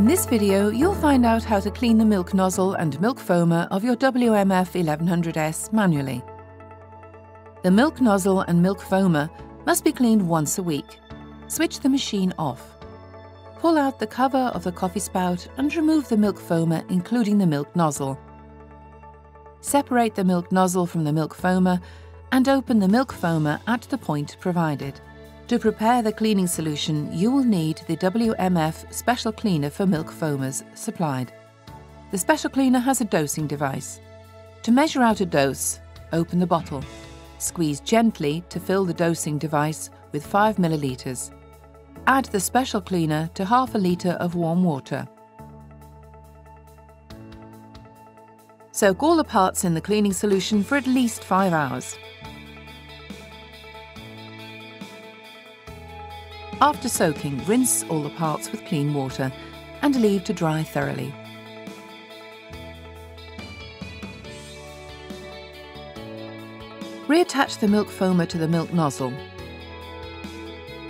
In this video, you'll find out how to clean the milk nozzle and milk foamer of your WMF1100s manually. The milk nozzle and milk foamer must be cleaned once a week. Switch the machine off. Pull out the cover of the coffee spout and remove the milk foamer, including the milk nozzle. Separate the milk nozzle from the milk foamer and open the milk foamer at the point provided. To prepare the cleaning solution, you will need the WMF special cleaner for milk foamers supplied. The special cleaner has a dosing device. To measure out a dose, open the bottle. Squeeze gently to fill the dosing device with 5 millilitres. Add the special cleaner to half a litre of warm water. Soak all the parts in the cleaning solution for at least 5 hours. After soaking, rinse all the parts with clean water and leave to dry thoroughly. Reattach the milk foamer to the milk nozzle.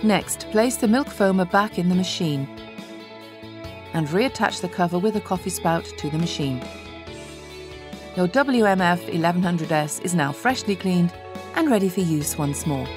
Next, place the milk foamer back in the machine and reattach the cover with a coffee spout to the machine. Your WMF1100s is now freshly cleaned and ready for use once more.